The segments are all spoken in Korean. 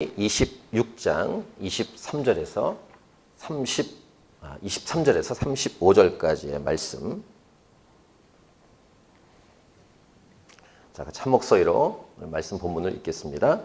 26장 23절에서 35절까지의 말씀. 자, 참목서기로 말씀 본문을 읽겠습니다.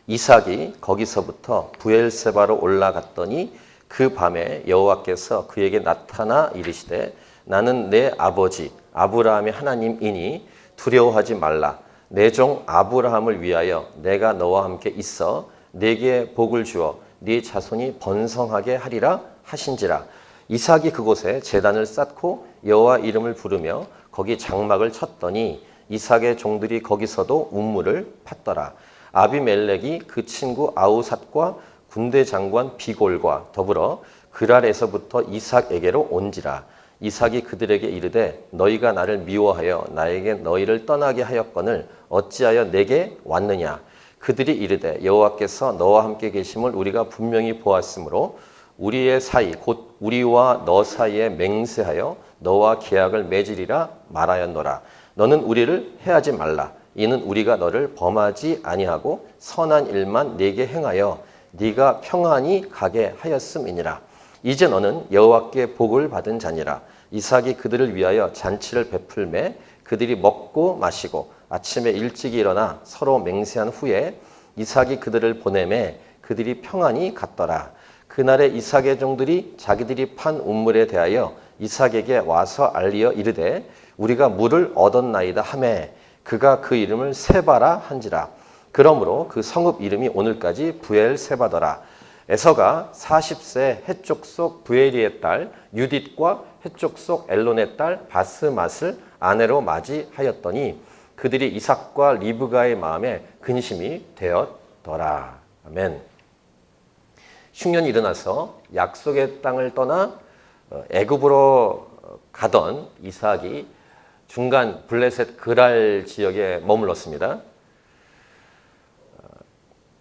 이삭이 거기서부터 브엘세바로 올라갔더니 그 밤에 여호와께서 그에게 나타나 이르시되 나는 내 아버지 아브라함의 하나님이니 두려워하지 말라. 내 종 아브라함을 위하여 내가 너와 함께 있어 네게 복을 주어 네 자손이 번성하게 하리라 하신지라. 이삭이 그곳에 제단을 쌓고 여호와 이름을 부르며 거기 장막을 쳤더니 이삭의 종들이 거기서도 운물을 팠더라. 아비멜렉이 그 친구 아우삿과 군대 장관 비골과 더불어 그랄에서부터 이삭에게로 온지라. 이삭이 그들에게 이르되 너희가 나를 미워하여 나에게 너희를 떠나게 하였거늘 어찌하여 내게 왔느냐. 그들이 이르되 여호와께서 너와 함께 계심을 우리가 분명히 보았으므로 우리의 사이 곧 우리와 너 사이에 맹세하여 너와 계약을 맺으리라 말하였노라. 너는 우리를 해하지 말라. 이는 우리가 너를 범하지 아니하고 선한 일만 네게 행하여 네가 평안히 가게 하였음이니라. 이제 너는 여호와께 복을 받은 자니라. 이삭이 그들을 위하여 잔치를 베풀매 그들이 먹고 마시고 아침에 일찍이 일어나 서로 맹세한 후에 이삭이 그들을 보내매 그들이 평안히 갔더라. 그날에 이삭의 종들이 자기들이 판 운물에 대하여 이삭에게 와서 알리어 이르되 우리가 물을 얻었나이다 하매 그가 그 이름을 세바라 한지라. 그러므로 그 성읍 이름이 오늘까지 브엘세바더라. 에서가 40세 해쪽 속 브에리의 딸 유딧과 해쪽 속 엘론의 딸 바스맛을 아내로 맞이하였더니 그들이 이삭과 리브가의 마음에 근심이 되었더라. 아멘. 흉년이 일어나서 약속의 땅을 떠나 애굽으로 가던 이삭이 중간 블레셋 그랄 지역에 머물렀습니다.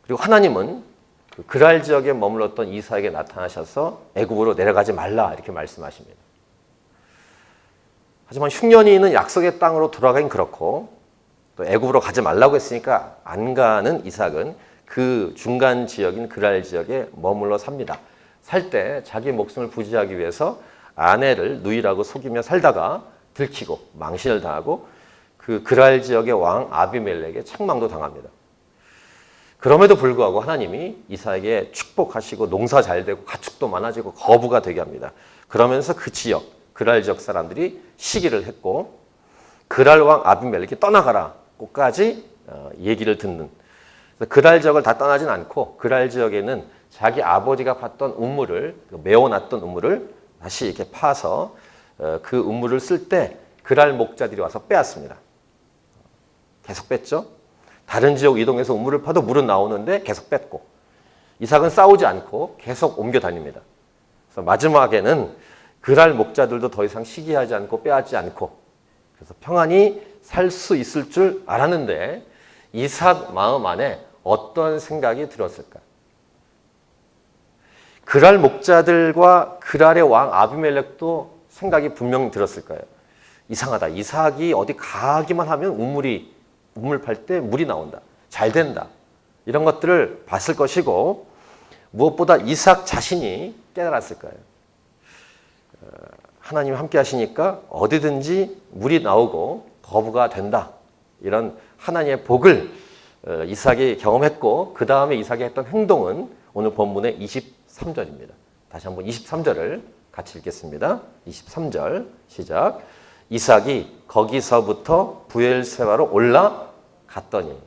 그리고 하나님은 그 그랄 지역에 머물렀던 이삭에게 나타나셔서 애굽으로 내려가지 말라 이렇게 말씀하십니다. 하지만 흉년이는 약속의 땅으로 돌아가긴 그렇고 또 애굽으로 가지 말라고 했으니까 안 가는 이삭은 그 중간 지역인 그랄 지역에 머물러 삽니다. 살 때 자기 목숨을 부지하기 위해서 아내를 누이라고 속이며 살다가 들키고 망신을 당하고 그 그랄 지역의 왕 아비멜렉에 책망도 당합니다. 그럼에도 불구하고 하나님이 이삭에게 축복하시고 농사 잘 되고 가축도 많아지고 거부가 되게 합니다. 그러면서 그 지역, 그랄 지역 사람들이 시기를 했고 그랄 왕 아비멜렉이 떠나가라 꼭까지 얘기를 듣는. 그랄 지역을 다 떠나진 않고 그랄 지역에는 자기 아버지가 팠던 운물을 메워놨던 운물을 다시 이렇게 파서 그 운물을 쓸 때 그랄 목자들이 와서 빼앗습니다. 계속 뺐죠. 다른 지역 이동해서 우물을 파도 물은 나오는데 계속 뺐고 이삭은 싸우지 않고 계속 옮겨 다닙니다. 그래서 마지막에는 그랄 목자들도 더 이상 시기하지 않고 빼앗지 않고 그래서 평안히 살 수 있을 줄 알았는데 이삭 마음 안에 어떤 생각이 들었을까? 그랄 목자들과 그랄의 왕 아비멜렉도 생각이 분명히 들었을 거예요. 이상하다. 이삭이 어디 가기만 하면 우물 팔 때 물이 나온다. 잘 된다. 이런 것들을 봤을 것이고 무엇보다 이삭 자신이 깨달았을 거예요. 하나님이 함께 하시니까 어디든지 물이 나오고 거부가 된다. 이런 하나님의 복을 이삭이 경험했고 그 다음에 이삭이 했던 행동은 오늘 본문의 23절입니다. 다시 한번 23절을 같이 읽겠습니다. 23절 시작. 이삭이 거기서부터 브엘세바로 올라갔더니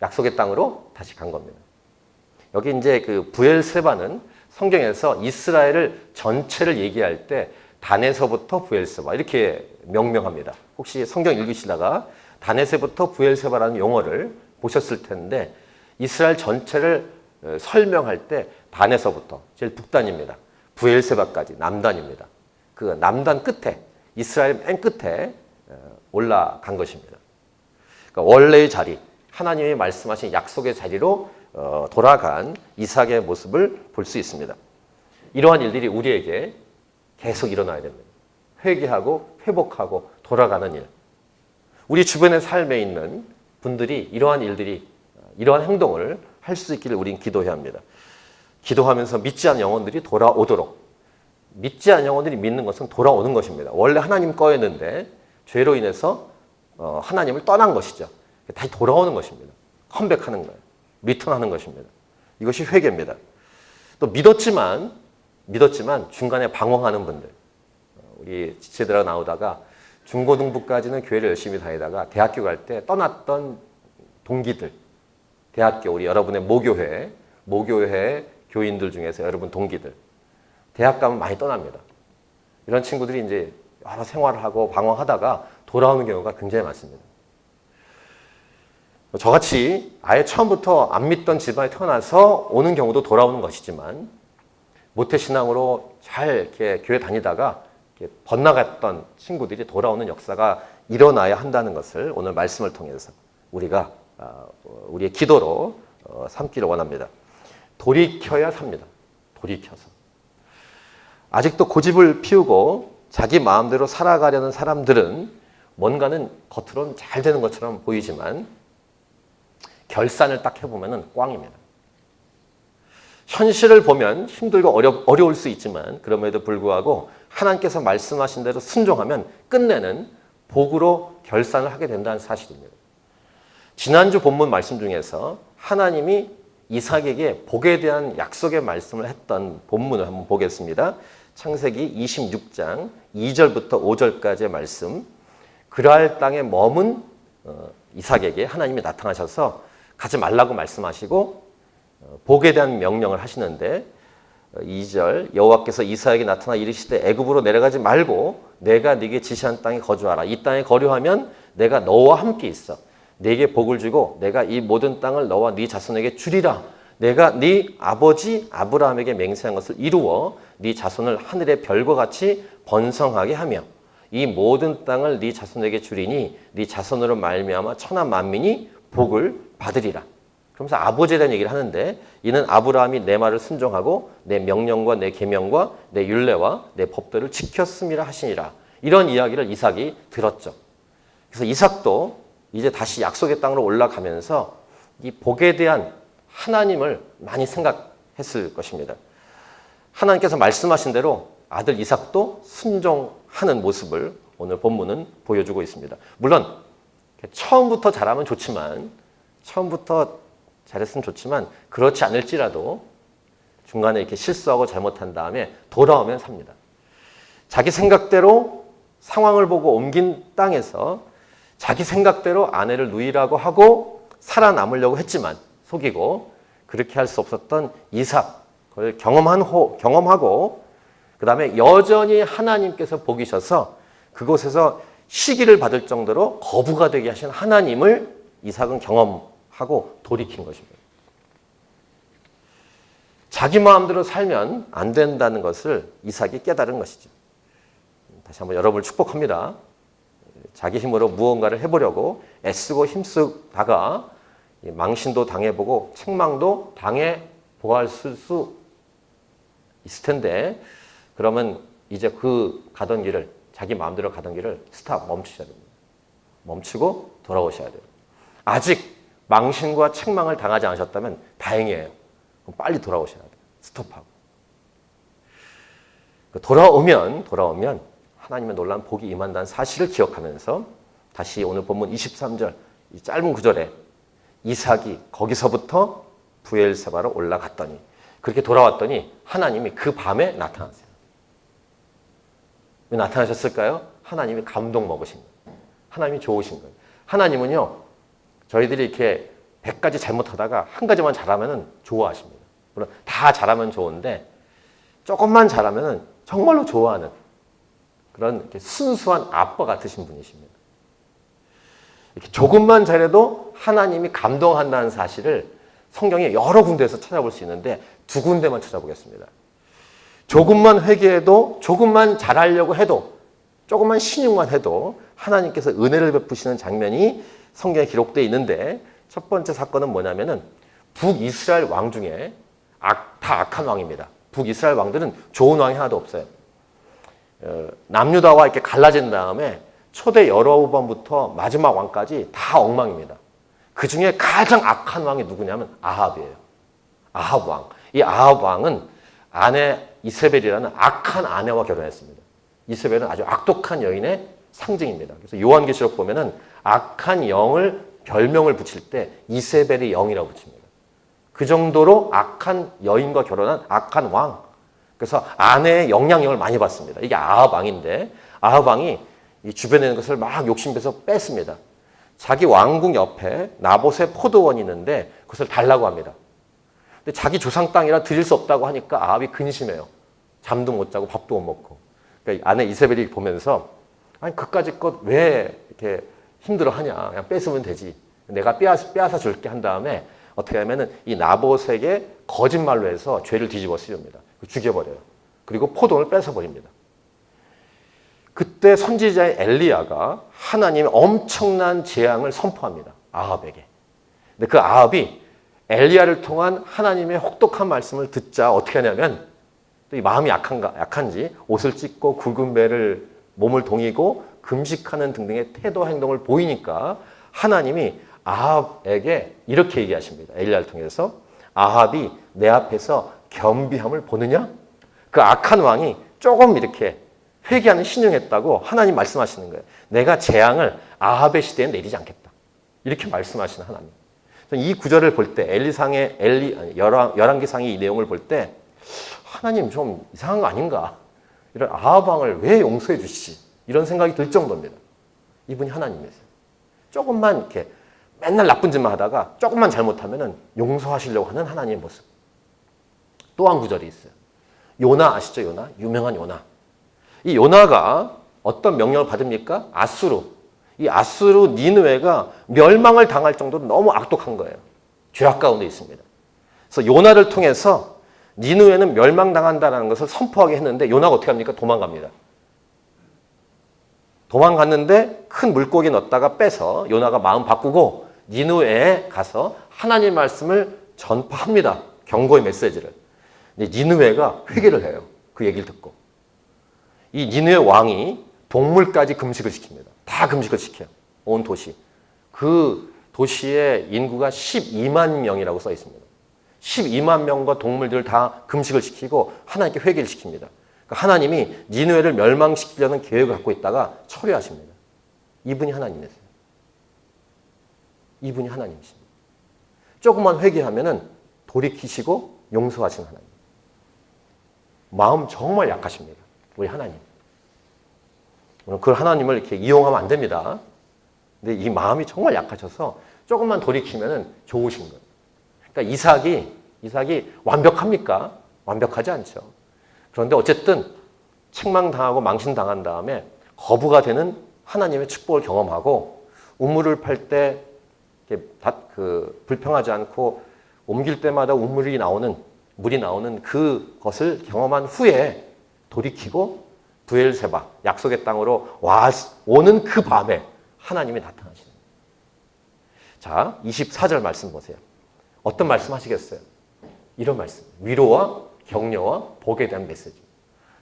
약속의 땅으로 다시 간 겁니다. 여기 이제 그 브엘세바는 성경에서 이스라엘을 전체를 얘기할 때 단에서부터 브엘세바 이렇게 명명합니다. 혹시 성경 읽으시다가 단에서부터 브엘세바라는 용어를 보셨을 텐데 이스라엘 전체를 설명할 때 단에서부터 제일 북단입니다. 브엘세바까지 남단입니다. 그 남단 끝에 이스라엘 맨 끝에 올라간 것입니다. 그러니까 원래의 자리, 하나님이 말씀하신 약속의 자리로 돌아간 이삭의 모습을 볼 수 있습니다. 이러한 일들이 우리에게 계속 일어나야 됩니다. 회개하고 회복하고 돌아가는 일. 우리 주변의 삶에 있는 분들이 이러한 일들이, 이러한 행동을 할 수 있기를 우린 기도해야 합니다. 기도하면서 믿지 않는 영혼들이 돌아오도록. 믿지 않는 영혼들이 믿는 것은 돌아오는 것입니다. 원래 하나님 거였는데 죄로 인해서 하나님을 떠난 것이죠. 다시 돌아오는 것입니다. 컴백하는 거예요. 리턴하는 것입니다. 이것이 회개입니다. 또 믿었지만 중간에 방황하는 분들. 우리 지체들하고 나오다가 중고등부까지는 교회를 열심히 다니다가 대학교 갈 때 떠났던 동기들, 대학교, 우리 여러분의 모교회 교인들 중에서 여러분 동기들, 대학 가면 많이 떠납니다. 이런 친구들이 이제 여러 생활을 하고 방황하다가 돌아오는 경우가 굉장히 많습니다. 저같이 아예 처음부터 안 믿던 집안에 태어나서 오는 경우도 돌아오는 것이지만 모태신앙으로 잘 이렇게 교회 다니다가 이렇게 번나갔던 친구들이 돌아오는 역사가 일어나야 한다는 것을 오늘 말씀을 통해서 우리가 우리의 기도로 삼기를 원합니다. 돌이켜야 삽니다. 돌이켜서. 아직도 고집을 피우고 자기 마음대로 살아가려는 사람들은 뭔가는 겉으로는 잘 되는 것처럼 보이지만 결산을 딱 해보면 꽝입니다. 현실을 보면 힘들고 어려울 수 있지만 그럼에도 불구하고 하나님께서 말씀하신 대로 순종하면 끝내는 복으로 결산을 하게 된다는 사실입니다. 지난주 본문 말씀 중에서 하나님이 이삭에게 복에 대한 약속의 말씀을 했던 본문을 한번 보겠습니다. 창세기 26장 2절부터 5절까지의 말씀. 그랄 땅에 머문 이삭에게 하나님이 나타나셔서 가지 말라고 말씀하시고 복에 대한 명령을 하시는데 2절 여호와께서 이삭에게 나타나 이르시되 애굽으로 내려가지 말고 내가 네게 지시한 땅에 거주하라. 이 땅에 거류하면 내가 너와 함께 있어. 네게 복을 주고 내가 이 모든 땅을 너와 네 자손에게 주리라. 내가 네 아버지 아브라함에게 맹세한 것을 이루어 네 자손을 하늘의 별과 같이 번성하게 하며 이 모든 땅을 네 자손에게 주리니 네 자손으로 말미암아 천하 만민이 복을 받으리라. 그러면서 아버지에 대한 얘기를 하는데 이는 아브라함이 내 말을 순종하고 내 명령과 내 계명과 내 율례와 내 법도를 지켰음이라 하시니라. 이런 이야기를 이삭이 들었죠. 그래서 이삭도 이제 다시 약속의 땅으로 올라가면서 이 복에 대한 하나님을 많이 생각했을 것입니다. 하나님께서 말씀하신 대로 아들 이삭도 순종하는 모습을 오늘 본문은 보여주고 있습니다. 물론 처음부터 잘하면 좋지만 처음부터 잘했으면 좋지만 그렇지 않을지라도 중간에 이렇게 실수하고 잘못한 다음에 돌아오면 삽니다. 자기 생각대로 상황을 보고 옮긴 땅에서 자기 생각대로 아내를 누이라고 하고 살아남으려고 했지만 속이고 그렇게 할 수 없었던 이삭, 그걸 경험하고 그 다음에 여전히 하나님께서 복이셔서 그곳에서 시기를 받을 정도로 거부가 되게 하신 하나님을 이삭은 경험하고 돌이킨 것입니다. 자기 마음대로 살면 안 된다는 것을 이삭이 깨달은 것이죠. 다시 한번 여러분을 축복합니다. 자기 힘으로 무언가를 해보려고 애쓰고 힘쓰다가 망신도 당해보고 책망도 당해보았을 수 있을 텐데 그러면 이제 그 가던 길을 자기 마음대로 가던 길을 멈추셔야 됩니다. 멈추고 돌아오셔야 돼요. 아직 망신과 책망을 당하지 않으셨다면 다행이에요. 그럼 빨리 돌아오셔야 돼요. 스톱하고. 돌아오면 하나님의 놀라운 복이 임한다는 사실을 기억하면서 다시 오늘 본문 23절 이 짧은 구절에 이삭이 거기서부터 부엘세바로 올라갔더니 그렇게 돌아왔더니 하나님이 그 밤에 나타나세요. 왜 나타나셨을까요? 하나님이 감동 먹으신 거예요. 하나님이 좋으신 거예요. 하나님은요, 저희들이 이렇게 100가지 잘못하다가 한 가지만 잘하면 좋아하십니다. 물론 다 잘하면 좋은데 조금만 잘하면 정말로 좋아하는 그런 이렇게 순수한 아빠 같으신 분이십니다. 이렇게 조금만 잘해도 하나님이 감동한다는 사실을 성경에 여러 군데에서 찾아볼 수 있는데 두 군데만 찾아보겠습니다. 조금만 회개해도 조금만 잘하려고 해도 조금만 신용만 해도 하나님께서 은혜를 베푸시는 장면이 성경에 기록되어 있는데 첫 번째 사건은 뭐냐면은 북이스라엘 왕 중에 다 악한 왕입니다. 북이스라엘 왕들은 좋은 왕이 하나도 없어요. 남유다와 이렇게 갈라진 다음에 초대 여로보암부터 마지막 왕까지 다 엉망입니다. 그 중에 가장 악한 왕이 누구냐면 아합이에요. 아합 왕. 이 아합 왕은 아내 이세벨이라는 악한 아내와 결혼했습니다. 이세벨은 아주 악독한 여인의 상징입니다. 그래서 요한계시록 보면은 악한 영을 별명을 붙일 때 이세벨의 영이라고 붙입니다. 그 정도로 악한 여인과 결혼한 악한 왕. 그래서 아내의 영향력을 많이 받습니다. 이게 아합 왕인데 아합 왕이 이 주변에 있는 것을 막 욕심내서 뺐습니다. 자기 왕궁 옆에 나봇의 포도원이 있는데 그것을 달라고 합니다. 근데 자기 조상 땅이라 드릴 수 없다고 하니까 아합이 근심해요. 잠도 못 자고 밥도 못 먹고. 그러니까 아내 이세벨이 보면서 아니 그까짓 것 왜 이렇게 힘들어하냐. 그냥 뺏으면 되지. 내가 빼앗아 줄게 한 다음에 어떻게 하면은 이 나봇에게 거짓말로 해서 죄를 뒤집어 씌웁니다. 죽여버려요. 그리고 포도원을 뺏어버립니다. 그때 선지자의 엘리야가 하나님의 엄청난 재앙을 선포합니다. 아합에게. 근데 그 아합이 엘리야를 통한 하나님의 혹독한 말씀을 듣자 어떻게 하냐면 또 이 마음이 약한지 옷을 찢고 굵은 배를 몸을 동이고 금식하는 등등의 태도 행동을 보이니까 하나님이 아합에게 이렇게 얘기하십니다. 엘리야를 통해서 아합이 내 앞에서 겸비함을 보느냐? 그 악한 왕이 조금 이렇게 회개하는 신용했다고 하나님 말씀하시는 거예요. 내가 재앙을 아합의 시대에 내리지 않겠다. 이렇게 말씀하시는 하나님. 이 구절을 볼 때 열왕기상의 이 내용을 볼 때 하나님 좀 이상한 거 아닌가? 이런 아합 왕을 왜 용서해 주시지? 이런 생각이 들 정도입니다. 이분이 하나님이세요. 조금만 이렇게 맨날 나쁜 짓만 하다가 조금만 잘못하면은 용서하시려고 하는 하나님의 모습. 또 한 구절이 있어요. 요나 아시죠? 요나? 유명한 요나. 이 요나가 어떤 명령을 받습니까? 아수르. 이 아수르 니느웨가 멸망을 당할 정도로 너무 악독한 거예요. 죄악 가운데 있습니다. 그래서 요나를 통해서 니느웨는 멸망당한다는 것을 선포하게 했는데 요나가 어떻게 합니까? 도망갑니다. 도망갔는데 큰 물고기 넣었다가 빼서 요나가 마음 바꾸고 니느웨에 가서 하나님의 말씀을 전파합니다. 경고의 메시지를. 근데 니느웨가 회개를 해요. 그 얘기를 듣고. 이 니느웨 왕이 동물까지 금식을 시킵니다. 다 금식을 시켜요. 온 도시. 그 도시의 인구가 12만 명이라고 써 있습니다. 12만 명과 동물들을 다 금식을 시키고 하나님께 회개를 시킵니다. 그러니까 하나님이 니느웨를 멸망시키려는 계획을 갖고 있다가 처리하십니다. 이분이 하나님이세요. 이분이 하나님이십니다. 조금만 회개하면은 돌이키시고 용서하시는 하나님. 마음 정말 약하십니다. 우리 하나님. 그 하나님을 이렇게 이용하면 안 됩니다. 근데 이 마음이 정말 약하셔서 조금만 돌이키면은 좋으신 거예요. 그러니까 이삭이 완벽합니까? 완벽하지 않죠. 그런데 어쨌든 책망당하고 망신당한 다음에 거부가 되는 하나님의 축복을 경험하고 우물을 팔 때 불평하지 않고 옮길 때마다 물이 나오는 그것을 경험한 후에 돌이키고 브엘세바 약속의 땅으로 오는 그 밤에 하나님이 나타나시는 거예요. 자, 24절 말씀 보세요. 어떤 말씀 하시겠어요? 이런 말씀. 위로와 격려와 복에 대한 메시지.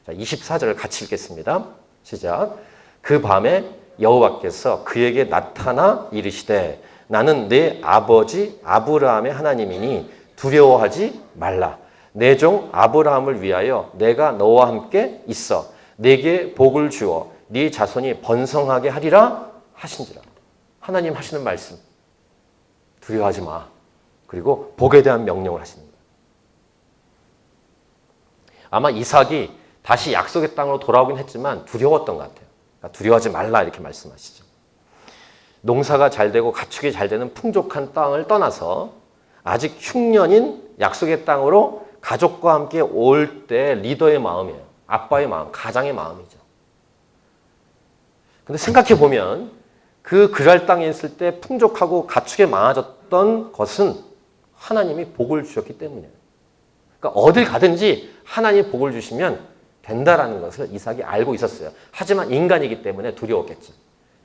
자, 24절을 같이 읽겠습니다. 시작. 그 밤에 여호와께서 그에게 나타나 이르시되 나는 내 아버지 아브라함의 하나님이니 두려워하지 말라. 내 종 아브라함을 위하여 내가 너와 함께 있어 내게 복을 주어 네 자손이 번성하게 하리라 하신지라. 하나님 하시는 말씀. 두려워하지 마. 그리고 복에 대한 명령을 하시는 거예요. 아마 이삭이 다시 약속의 땅으로 돌아오긴 했지만 두려웠던 것 같아요. 그러니까 두려워하지 말라 이렇게 말씀하시죠. 농사가 잘 되고 가축이 잘 되는 풍족한 땅을 떠나서 아직 흉년인 약속의 땅으로 가족과 함께 올 때 리더의 마음이에요. 아빠의 마음, 가장의 마음이죠. 근데 생각해 보면 그 그랄 땅에 있을 때 풍족하고 가축에 많아졌던 것은 하나님이 복을 주셨기 때문이에요. 그러니까 어딜 가든지 하나님이 복을 주시면 된다라는 것을 이삭이 알고 있었어요. 하지만 인간이기 때문에 두려웠겠죠.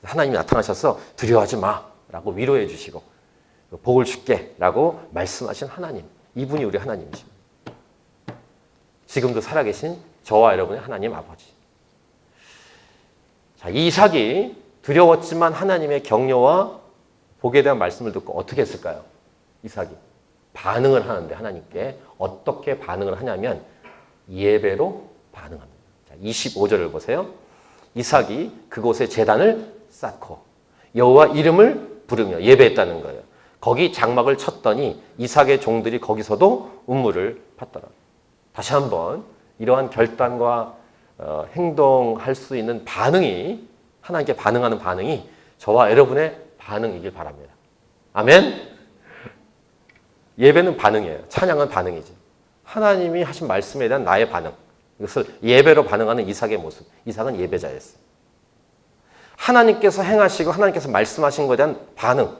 하나님이 나타나셔서 두려워하지 마라고 위로해 주시고 복을 줄게 라고 말씀하신 하나님. 이분이 우리 하나님이십니다. 지금도 살아계신 저와 여러분의 하나님 아버지. 자, 이삭이 두려웠지만 하나님의 격려와 복에 대한 말씀을 듣고 어떻게 했을까요? 이삭이 반응을 하는데 하나님께 어떻게 반응을 하냐면 예배로 반응합니다. 자, 25절을 보세요. 이삭이 그곳에 제단을 쌓고 여호와 이름을 부르며 예배했다는 거예요. 거기 장막을 쳤더니 이삭의 종들이 거기서도 운물을 팠더라. 다시 한번 이러한 결단과 행동할 수 있는 반응이 하나님께 반응하는 반응이 저와 여러분의 반응이길 바랍니다. 아멘? 예배는 반응이에요. 찬양은 반응이지. 하나님이 하신 말씀에 대한 나의 반응. 이것을 예배로 반응하는 이삭의 모습. 이삭은 예배자였어요. 하나님께서 행하시고 하나님께서 말씀하신 것에 대한 반응.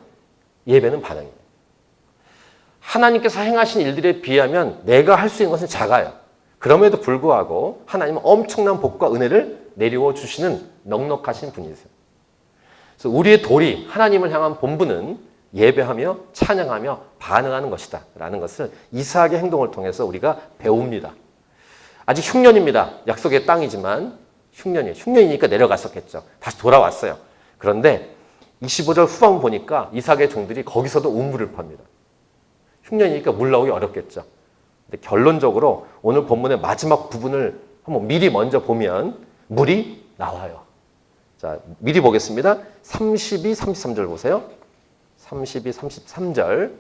예배는 반응이에요. 하나님께서 행하신 일들에 비하면 내가 할 수 있는 것은 작아요. 그럼에도 불구하고 하나님은 엄청난 복과 은혜를 내려워 주시는 넉넉하신 분이세요. 그래서 우리의 도리, 하나님을 향한 본분은 예배하며 찬양하며 반응하는 것이다 라는 것을 이삭의 행동을 통해서 우리가 배웁니다. 아직 흉년입니다. 약속의 땅이지만 흉년이니까 내려갔었겠죠. 다시 돌아왔어요. 그런데 25절 후반 보니까 이삭의 종들이 거기서도 우물을 팝니다. 흉년이니까 물 나오기 어렵겠죠. 근데 결론적으로 오늘 본문의 마지막 부분을 한번 미리 먼저 보면 물이 나와요. 자, 미리 보겠습니다. 32, 33절 보세요. 32, 33절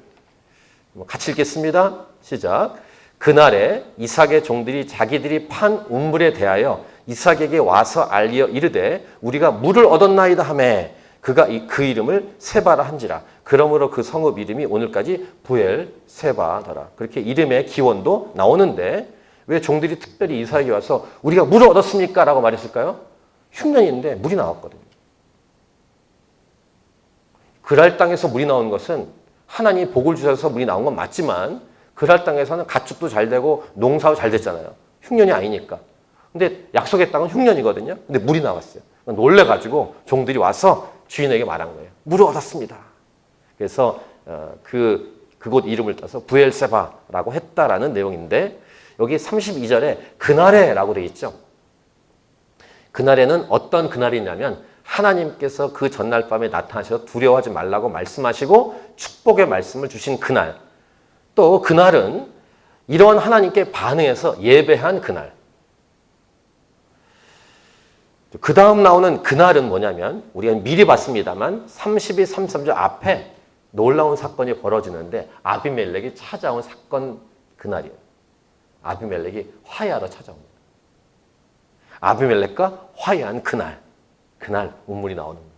같이 읽겠습니다. 시작. 그날에 이삭의 종들이 자기들이 판 우물에 대하여 이삭에게 와서 알리어 이르되 우리가 물을 얻었나이다 하매 그가 그 이름을 세바라 한지라. 그러므로 그 성읍 이름이 오늘까지 부엘세바더라. 그렇게 이름의 기원도 나오는데 왜 종들이 특별히 이삭에게 와서 우리가 물을 얻었습니까? 라고 말했을까요? 흉년인데 물이 나왔거든요. 그랄 땅에서 물이 나오는 것은 하나님이 복을 주셔서 물이 나온 건 맞지만 그랄 땅에서는 가축도 잘 되고 농사도 잘 됐잖아요. 흉년이 아니니까. 근데 약속의 땅은 흉년이거든요. 근데 물이 나왔어요. 놀래가지고 종들이 와서 주인에게 말한 거예요. 물을 얻었습니다. 그래서 그곳 이름을 따서 부엘세바라고 했다라는 내용인데 여기 32절에 그날에라고 되어 있죠. 그날에는 어떤 그날이냐면 하나님께서 그 전날 밤에 나타나셔서 두려워하지 말라고 말씀하시고 축복의 말씀을 주신 그날. 또 그날은 이러한 하나님께 반응해서 예배한 그날. 그 다음 나오는 그날은 뭐냐면 우리가 미리 봤습니다만 32, 33절 앞에 놀라운 사건이 벌어지는데 아비멜렉이 찾아온 사건 그날이에요. 아비멜렉이 화해하러 찾아옵니다. 아비멜렉과 화해한 그날 운물이 나오는 거예요.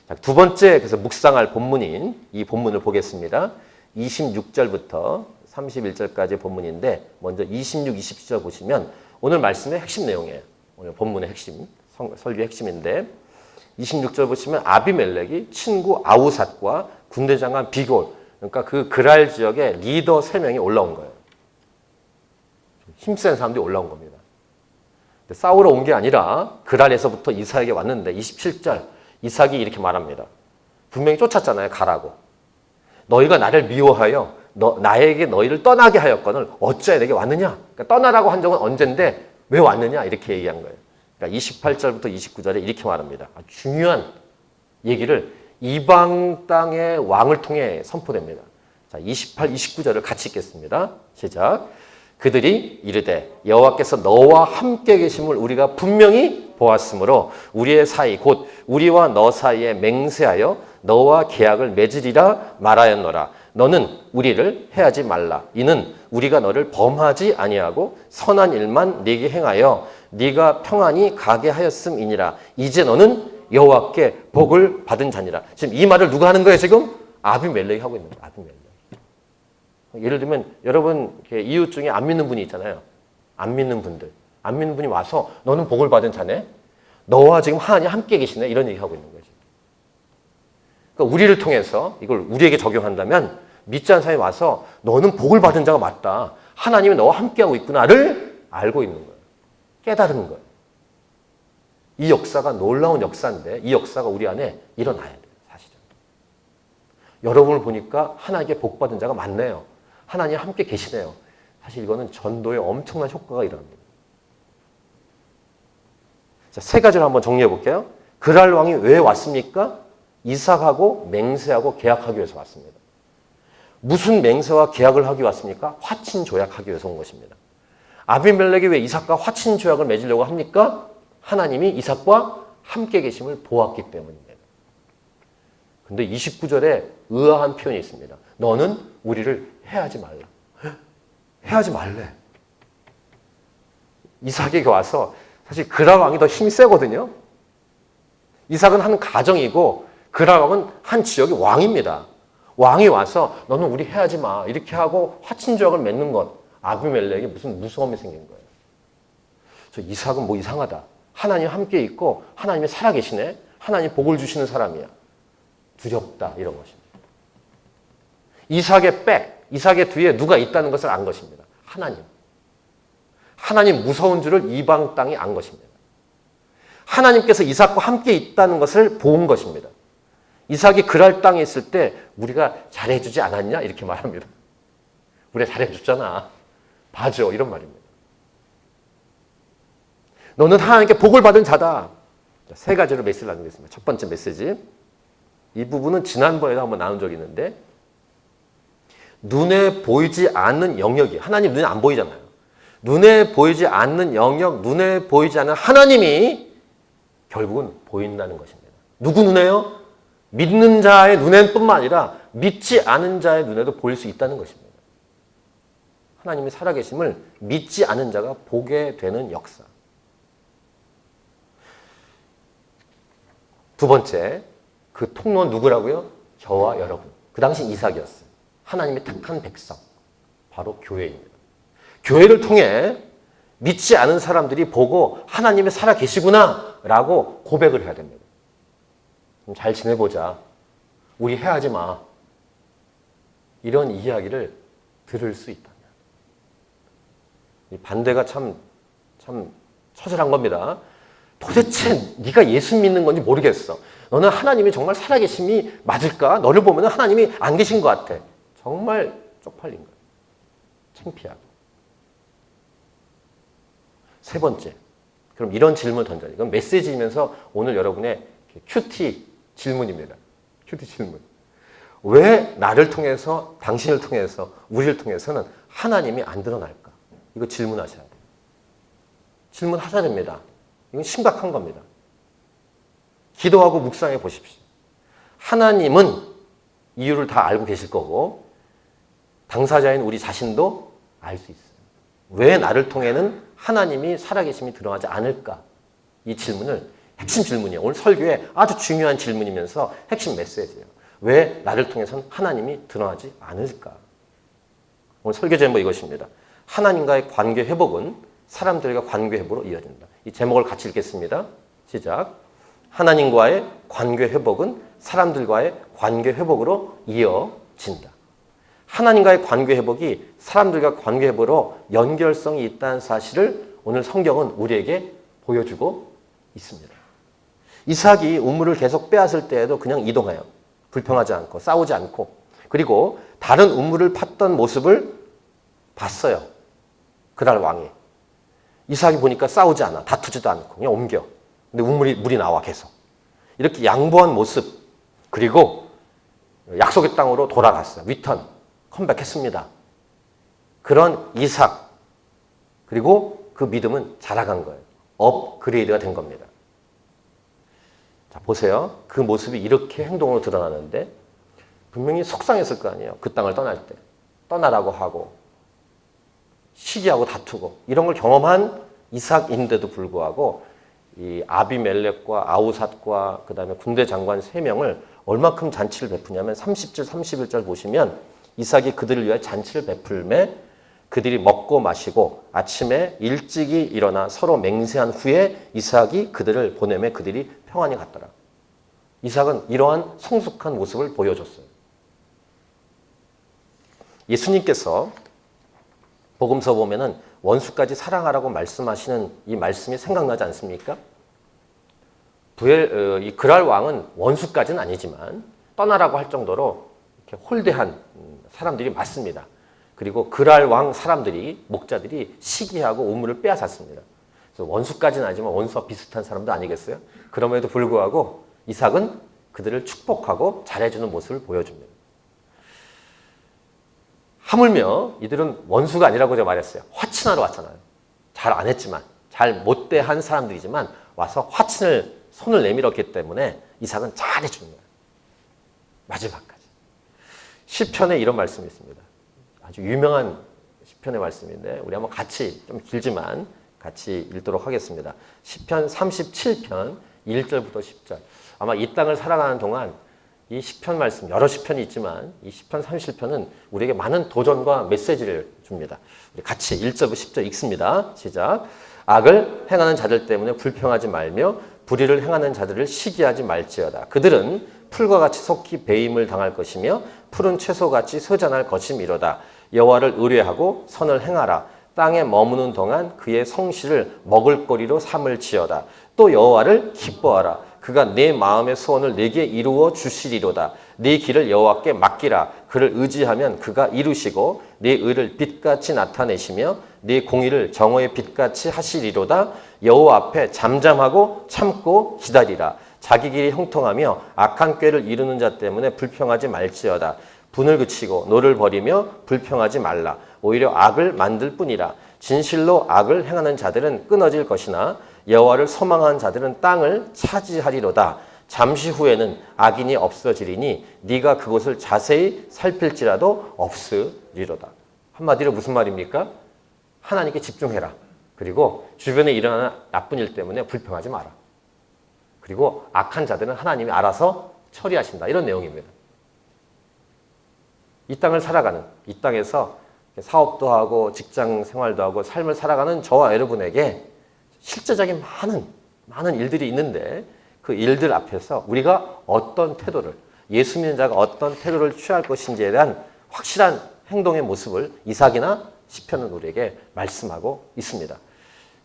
자, 두 번째 그래서 묵상할 본문인 이 본문을 보겠습니다. 26절부터 31절까지 본문인데 먼저 26, 27절 보시면 오늘 말씀의 핵심 내용이에요. 오늘 본문의 핵심, 설교의 핵심인데 26절 보시면 아비멜렉이 친구 아우삿과 군대장관 비골 그러니까 그 그랄 지역의 리더 3명이 올라온 거예요. 힘센 사람들이 올라온 겁니다. 싸우러 온 게 아니라 그랄에서부터 이삭에게 왔는데 27절 이삭이 이렇게 말합니다. 분명히 쫓았잖아요. 가라고. 너희가 나를 미워하여 나에게 너희를 떠나게 하였거늘 어찌하여 내게 왔느냐. 그러니까 떠나라고 한 적은 언젠데 왜 왔느냐 이렇게 얘기한 거예요. 그러니까 28절부터 29절에 이렇게 말합니다. 중요한 얘기를 이방 땅의 왕을 통해 선포됩니다. 자, 28, 29절을 같이 읽겠습니다. 시작. 그들이 이르되 여호와께서 너와 함께 계심을 우리가 분명히 보았으므로 우리의 사이 곧 우리와 너 사이에 맹세하여 너와 계약을 맺으리라 말하였노라. 너는 우리를 해하지 말라. 이는 우리가 너를 범하지 아니하고 선한 일만 네게 행하여 네가 평안히 가게 하였음이니라. 이제 너는 여호와께 복을 받은 자니라. 지금 이 말을 누가 하는 거예요? 지금 아비멜렉이 하고 있는 거예요. 아비멜렉. 예를 들면 여러분 이웃 중에 안 믿는 분이 있잖아요. 안 믿는 분들. 안 믿는 분이 와서 너는 복을 받은 자네. 너와 지금 하나님 함께 계시네. 이런 얘기하고 있는 거죠. 그러니까 우리를 통해서 이걸 우리에게 적용한다면 믿지 않는 사람이 와서 너는 복을 받은 자가 맞다. 하나님이 너와 함께하고 있구나를 알고 있는 거예요. 깨달은 거예요. 이 역사가 놀라운 역사인데 이 역사가 우리 안에 일어나야 돼요. 사실은. 여러분을 보니까 하나님께 복 받은 자가 많네요. 하나님 함께 계시네요. 사실 이거는 전도에 엄청난 효과가 일어납니다. 자, 세 가지를 한번 정리해 볼게요. 그랄 왕이 왜 왔습니까? 이삭하고 맹세하고 계약하기 위해서 왔습니다. 무슨 맹세와 계약을 하기 왔습니까? 화친 조약하기 위해서 온 것입니다. 아비멜렉이 왜 이삭과 화친 조약을 맺으려고 합니까? 하나님이 이삭과 함께 계심을 보았기 때문입니다. 근데 29절에 의아한 표현이 있습니다. 너는 우리를 해하지 말라. 해하지 말래. 이삭에게 와서 사실 그라 왕이 더 힘이 세거든요. 이삭은 한 가정이고 그라 왕은 한 지역의 왕입니다. 왕이 와서 너는 우리 해하지 마 이렇게 하고 화친 조약을 맺는 것, 아비멜렉이 무슨 무서움이 생긴 거예요. 저 이삭은 뭐 이상하다. 하나님 함께 있고 하나님이 살아계시네. 하나님 복을 주시는 사람이야. 두렵다 이런 것입니다. 이삭의 백, 이삭의 뒤에 누가 있다는 것을 안 것입니다. 하나님. 하나님 무서운 줄을 이방 땅이 안 것입니다. 하나님께서 이삭과 함께 있다는 것을 본 것입니다. 이삭이 그랄 땅에 있을 때 우리가 잘해주지 않았냐? 이렇게 말합니다. 우리가 잘해줬잖아. 봐줘. 이런 말입니다. 너는 하나님께 복을 받은 자다. 세 가지로 메시지를 나누겠습니다. 첫 번째 메시지. 이 부분은 지난번에도 한번 나눈 적이 있는데 눈에 보이지 않는 영역이 하나님 눈에 안 보이잖아요. 눈에 보이지 않는 영역, 눈에 보이지 않는 하나님이 결국은 보인다는 것입니다. 누구 눈에요? 믿는 자의 눈에뿐만 아니라 믿지 않은 자의 눈에도 보일 수 있다는 것입니다. 하나님이 살아계심을 믿지 않은 자가 보게 되는 역사. 두 번째, 그 통로는 누구라고요? 저와 여러분. 그 당시 이삭이었어요. 하나님의 택한 백성. 바로 교회입니다. 교회를 통해 믿지 않은 사람들이 보고 하나님이 살아계시구나 라고 고백을 해야 됩니다. 잘 지내보자. 우리 해하지 마. 이런 이야기를 들을 수 있다면. 이 반대가 참 처절한 겁니다. 도대체 네가 예수 믿는 건지 모르겠어. 너는 하나님이 정말 살아계심이 맞을까? 너를 보면 하나님이 안 계신 것 같아. 정말 쪽팔린 거예요. 창피하고. 세 번째. 그럼 이런 질문을 던져요. 이건 메시지이면서 오늘 여러분의 큐티 질문입니다. 큐티 질문. 왜 나를 통해서, 당신을 통해서, 우리를 통해서는 하나님이 안 드러날까? 이거 질문하셔야 돼요. 질문하셔야 됩니다. 이건 심각한 겁니다. 기도하고 묵상해 보십시오. 하나님은 이유를 다 알고 계실 거고 당사자인 우리 자신도 알 수 있어요. 왜 나를 통해는 하나님이 살아계심이 드러나지 않을까? 이 질문을 핵심 질문이에요. 오늘 설교에 아주 중요한 질문이면서 핵심 메시지예요. 왜 나를 통해서는 하나님이 드러나지 않을까? 오늘 설교 제목 이것입니다. 하나님과의 관계 회복은 사람들과 관계 회복으로 이어진다. 이 제목을 같이 읽겠습니다. 시작. 하나님과의 관계 회복은 사람들과의 관계 회복으로 이어진다. 하나님과의 관계 회복이 사람들과 관계 회복으로 연결성이 있다는 사실을 오늘 성경은 우리에게 보여주고 있습니다. 이삭이 우물을 계속 빼앗을 때에도 그냥 이동해요. 불평하지 않고 싸우지 않고 그리고 다른 우물을 팠던 모습을 봤어요. 그날 왕이. 이삭이 보니까 싸우지 않아. 다투지도 않고 그냥 옮겨. 근데 물이 나와 계속. 이렇게 양보한 모습 그리고 약속의 땅으로 돌아갔어요. 리턴, 컴백했습니다. 그런 이삭 그리고 그 믿음은 자라간 거예요. 업그레이드가 된 겁니다. 자, 보세요. 그 모습이 이렇게 행동으로 드러나는데 분명히 속상했을 거 아니에요. 그 땅을 떠날 때. 떠나라고 하고 시기하고 다투고 이런 걸 경험한 이삭인데도 불구하고 이 아비멜렉과 아우삿과 그 다음에 군대 장관 3명을 얼마큼 잔치를 베푸냐면 30절 31절 보시면 이삭이 그들을 위해 잔치를 베풀매 그들이 먹고 마시고 아침에 일찍이 일어나 서로 맹세한 후에 이삭이 그들을 보내매 그들이 평안히 갔더라. 이삭은 이러한 성숙한 모습을 보여줬어요. 예수님께서 복음서 보면은 원수까지 사랑하라고 말씀하시는 이 말씀이 생각나지 않습니까? 이 그랄 왕은 원수까지는 아니지만 떠나라고 할 정도로 이렇게 홀대한 사람들이 많습니다. 그리고 그랄 왕 사람들이 목자들이 시기하고 우물을 빼앗았습니다. 그래서 원수까지는 아니지만 원수와 비슷한 사람도 아니겠어요? 그럼에도 불구하고 이삭은 그들을 축복하고 잘해주는 모습을 보여줍니다. 하물며 이들은 원수가 아니라고 제가 말했어요. 화친하러 왔잖아요. 잘 안 했지만, 잘 못대한 사람들이지만 와서 화친을 손을 내밀었기 때문에 이삭은 잘해주는 거예요. 마지막까지. 시편에 이런 말씀이 있습니다. 아주 유명한 시편의 말씀인데 우리 한번 같이, 좀 길지만 같이 읽도록 하겠습니다. 시편 37편 1절부터 10절. 아마 이 땅을 살아가는 동안 이 시편 말씀, 여러 시편이 있지만 이 시편 37편은 우리에게 많은 도전과 메시지를 줍니다. 우리 같이 1절부터 10절 읽습니다. 시작. 악을 행하는 자들 때문에 불평하지 말며 불의를 행하는 자들을 시기하지 말지어다. 그들은 풀과 같이 속히 배임을 당할 것이며 푸른 채소같이 소전할 것이미로다. 여호와를 의뢰하고 선을 행하라. 땅에 머무는 동안 그의 성실을 먹을거리로 삼을지어다. 또 여호와를 기뻐하라. 그가 내 마음의 소원을 내게 이루어 주시리로다. 네 길을 여호와께 맡기라. 그를 의지하면 그가 이루시고 네 의를 빛같이 나타내시며 네 공의를 정오의 빛같이 하시리로다. 여호와 앞에 잠잠하고 참고 기다리라. 자기 길이 형통하며 악한 꾀를 이루는 자 때문에 불평하지 말지어다. 분을 그치고 노를 버리며 불평하지 말라. 오히려 악을 만들 뿐이라. 진실로 악을 행하는 자들은 끊어질 것이나 여호와를 소망하는 자들은 땅을 차지하리로다. 잠시 후에는 악인이 없어지리니 네가 그곳을 자세히 살필지라도 없으리로다. 한마디로 무슨 말입니까? 하나님께 집중해라. 그리고 주변에 일어나는 나쁜 일 때문에 불평하지 마라. 그리고 악한 자들은 하나님이 알아서 처리하신다. 이런 내용입니다. 이 땅을 살아가는, 이 땅에서 사업도 하고 직장 생활도 하고 삶을 살아가는 저와 여러분에게 실제적인 많은 일들이 있는데 그 일들 앞에서 우리가 어떤 태도를, 예수 믿는 자가 어떤 태도를 취할 것인지에 대한 확실한 행동의 모습을 이삭이나 시편은 우리에게 말씀하고 있습니다.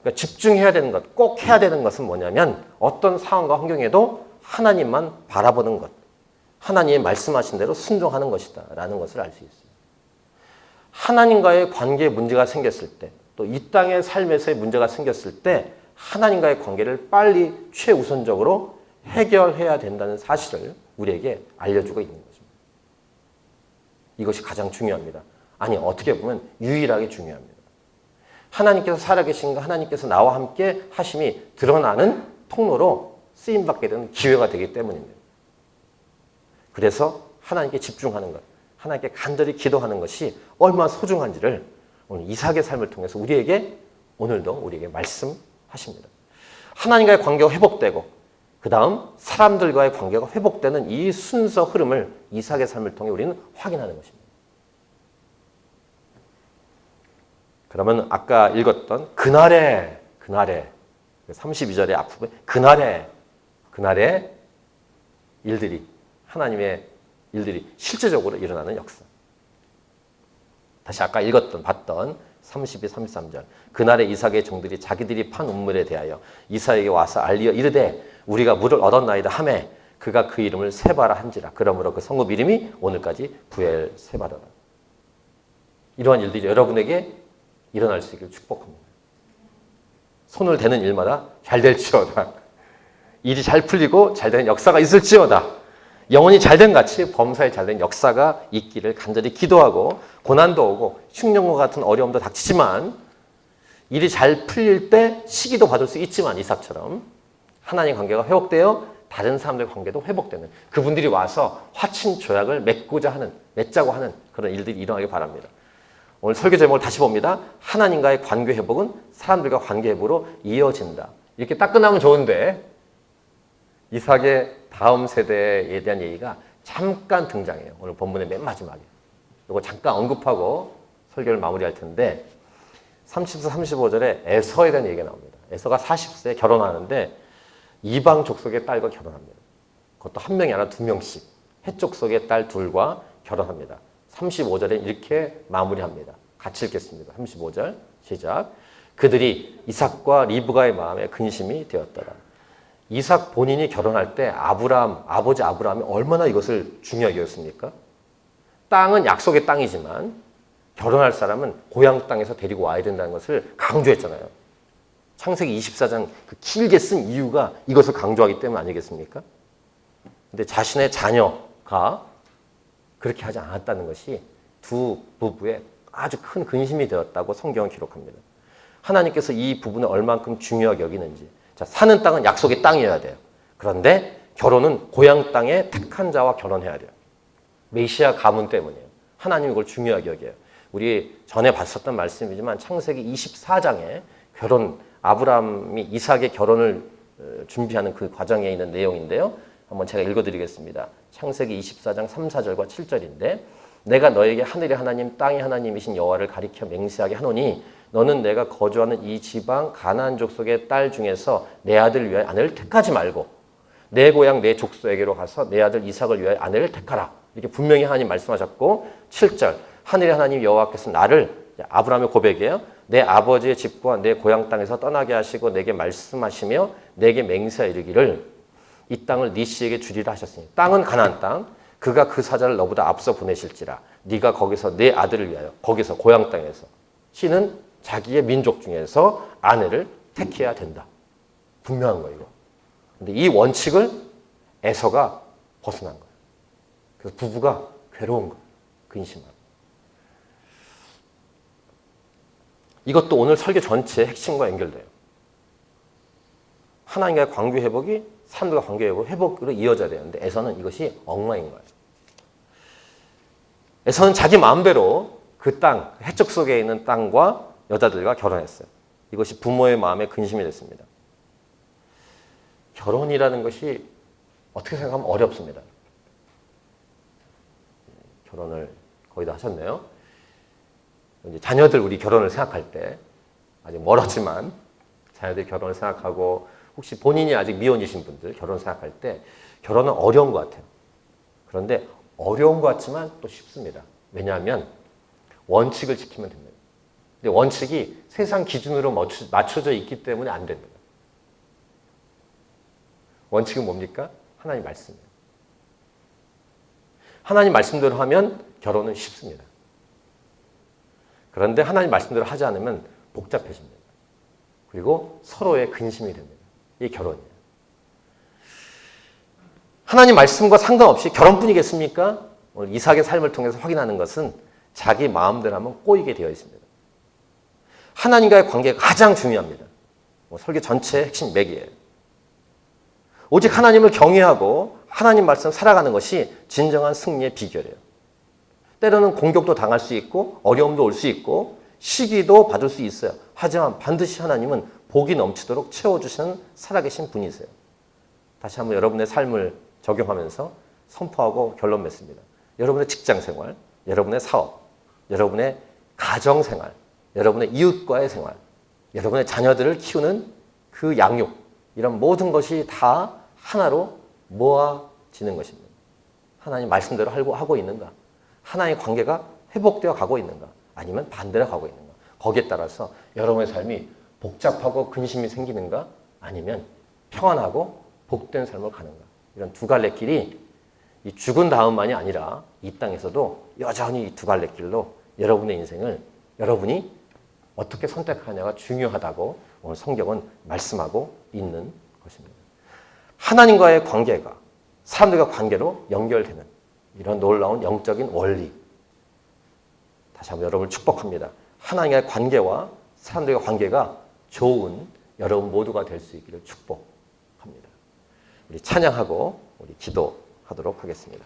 그러니까 집중해야 되는 것, 꼭 해야 되는 것은 뭐냐면 어떤 상황과 환경에도 하나님만 바라보는 것, 하나님이 말씀하신 대로 순종하는 것이다 라는 것을 알 수 있어요. 하나님과의 관계에 문제가 생겼을 때, 또 이 땅의 삶에서의 문제가 생겼을 때 하나님과의 관계를 빨리 최우선적으로 해결해야 된다는 사실을 우리에게 알려주고 있는 것입니다. 이것이 가장 중요합니다. 아니, 어떻게 보면 유일하게 중요합니다. 하나님께서 살아계신가, 하나님께서 나와 함께 하심이 드러나는 통로로 쓰임받게 되는 기회가 되기 때문입니다. 그래서 하나님께 집중하는 것, 하나님께 간절히 기도하는 것이 얼마나 소중한지를 오늘 이삭의 삶을 통해서 오늘도 우리에게 말씀하십니다. 하나님과의 관계가 회복되고 그 다음 사람들과의 관계가 회복되는 이 순서 흐름을 이삭의 삶을 통해 우리는 확인하는 것입니다. 그러면 아까 읽었던 그날의 32절의 앞부분 그날의 일들이, 하나님의 일들이 실제적으로 일어나는 역사. 다시 아까 봤던 32, 33절. 그날에 이삭의 종들이 자기들이 판 우물에 대하여 이삭에게 와서 알리어 이르되 우리가 물을 얻었나이다 하매 그가 그 이름을 세바라 한지라. 그러므로 그 성읍 이름이 오늘까지 부엘세바라다. 이러한 일들이 여러분에게 일어날 수 있기를 축복합니다. 손을 대는 일마다 잘 될지어다. 일이 잘 풀리고 잘 되는 역사가 있을지어다. 영혼이 잘된 같이 범사에 잘된 역사가 있기를 간절히 기도하고, 고난도 오고 흉년과 같은 어려움도 닥치지만 일이 잘 풀릴 때 시기도 받을 수 있지만 이삭처럼 하나님 관계가 회복되어 다른 사람들의 관계도 회복되는, 그분들이 와서 화친 조약을 맺자고 하는 그런 일들이 일어나길 바랍니다. 오늘 설교 제목을 다시 봅니다. 하나님과의 관계 회복은 사람들과 관계 회복으로 이어진다. 이렇게 딱 끝나면 좋은데 이삭의 다음 세대에 대한 얘기가 잠깐 등장해요. 오늘 본문의 맨 마지막에. 이거 잠깐 언급하고 설교를 마무리할 텐데 34, 35절에 에서에 대한 얘기가 나옵니다. 에서가 40세에 결혼하는데 이방 족속의 딸과 결혼합니다. 그것도 한 명이 아니라 두 명씩 헷족속의 딸 둘과 결혼합니다. 35절에 이렇게 마무리합니다. 같이 읽겠습니다. 35절 시작. 그들이 이삭과 리브가의 마음에 근심이 되었더라. 이삭 본인이 결혼할 때 아버지 아브라함이 얼마나 이것을 중요하게 여겼습니까? 땅은 약속의 땅이지만 결혼할 사람은 고향 땅에서 데리고 와야 된다는 것을 강조했잖아요. 창세기 24장 그 길게 쓴 이유가 이것을 강조하기 때문 아니겠습니까? 근데 자신의 자녀가 그렇게 하지 않았다는 것이 두 부부의 아주 큰 근심이 되었다고 성경은 기록합니다. 하나님께서 이 부분을 얼만큼 중요하게 여기는지. 자, 사는 땅은 약속의 땅이어야 돼요. 그런데 결혼은 고향 땅의 택한 자와 결혼해야 돼요. 메시아 가문 때문이에요. 하나님이 이걸 중요하게 여겨요. 우리 전에 봤었던 말씀이지만 창세기 24장에 아브라함이 이삭의 결혼을 준비하는 그 과정에 있는 내용인데요. 한번 제가 읽어드리겠습니다. 창세기 24장 3, 4절과 7절인데 내가 너에게 하늘의 하나님 땅의 하나님이신 여호와를 가리켜 맹세하게 하노니 너는 내가 거주하는 이 지방 가나안 족속의 딸 중에서 내 아들을 위하여 아내를 택하지 말고 내 고향 내 족속에게로 가서 내 아들 이삭을 위하여 아내를 택하라. 이렇게 분명히 하나님 말씀하셨고 7절 하늘의 하나님 여호와께서 나를 아브라함의 고백이에요. 내 아버지의 집과 내 고향 땅에서 떠나게 하시고 내게 말씀하시며 내게 맹세하 이르기를 이 땅을 네 씨에게 주리라 하셨으니 땅은 가나안 땅 그가 그 사자를 너보다 앞서 보내실지라 네가 거기서 내 아들을 위하여 거기서 고향 땅에서 씨는 자기의 민족 중에서 아내를 택해야 된다. 분명한 거예요. 근데 이 원칙을 에서가 벗어난 거예요. 그래서 부부가 괴로운 거예요. 근심하고. 이것도 오늘 설교 전체의 핵심과 연결돼요. 하나님과의 관계 회복이 사람들과 관계 회복으로 이어져야 되는데 에서는 이것이 엉망인 거예요. 에서는 자기 마음대로 그 땅, 해적 속에 있는 땅과 여자들과 결혼했어요. 이것이 부모의 마음에 근심이 됐습니다. 결혼이라는 것이 어떻게 생각하면 어렵습니다. 결혼을 거의 다 하셨네요. 이제 자녀들 우리 결혼을 생각할 때 아직 멀었지만 자녀들 결혼을 생각하고 혹시 본인이 아직 미혼이신 분들 결혼 생각할 때 결혼은 어려운 것 같아요. 그런데 어려운 것 같지만 또 쉽습니다. 왜냐하면 원칙을 지키면 됩니다. 근데 원칙이 세상 기준으로 맞춰져 있기 때문에 안 됩니다. 원칙은 뭡니까? 하나님 말씀이에요. 하나님 말씀대로 하면 결혼은 쉽습니다. 그런데 하나님 말씀대로 하지 않으면 복잡해집니다. 그리고 서로의 근심이 됩니다. 이게 결혼이에요. 하나님 말씀과 상관없이 결혼뿐이겠습니까? 오늘 이삭의 삶을 통해서 확인하는 것은 자기 마음대로 하면 꼬이게 되어 있습니다. 하나님과의 관계가 가장 중요합니다. 설교 전체의 핵심 맥이에요. 오직 하나님을 경외하고 하나님 말씀 살아가는 것이 진정한 승리의 비결이에요. 때로는 공격도 당할 수 있고 어려움도 올 수 있고 시기도 받을 수 있어요. 하지만 반드시 하나님은 복이 넘치도록 채워주시는 살아계신 분이세요. 다시 한번 여러분의 삶을 적용하면서 선포하고 결론 맺습니다. 여러분의 직장생활, 여러분의 사업, 여러분의 가정생활, 여러분의 이웃과의 생활, 여러분의 자녀들을 키우는 그 양육, 이런 모든 것이 다 하나로 모아지는 것입니다. 하나님 말씀대로 하고 있는가? 하나님의 관계가 회복되어 가고 있는가? 아니면 반대로 가고 있는가? 거기에 따라서 여러분의 삶이 복잡하고 근심이 생기는가? 아니면 평안하고 복된 삶을 가는가? 이런 두 갈래 길이 이 죽은 다음만이 아니라 이 땅에서도 여전히 이 두 갈래 길로 여러분의 인생을 여러분이 어떻게 선택하냐가 중요하다고 오늘 성경은 말씀하고 있는 것입니다. 하나님과의 관계가 사람들과 관계로 연결되는 이런 놀라운 영적인 원리. 다시 한번 여러분을 축복합니다. 하나님과의 관계와 사람들과 관계가 좋은 여러분 모두가 될 수 있기를 축복합니다. 우리 찬양하고 우리 기도하도록 하겠습니다.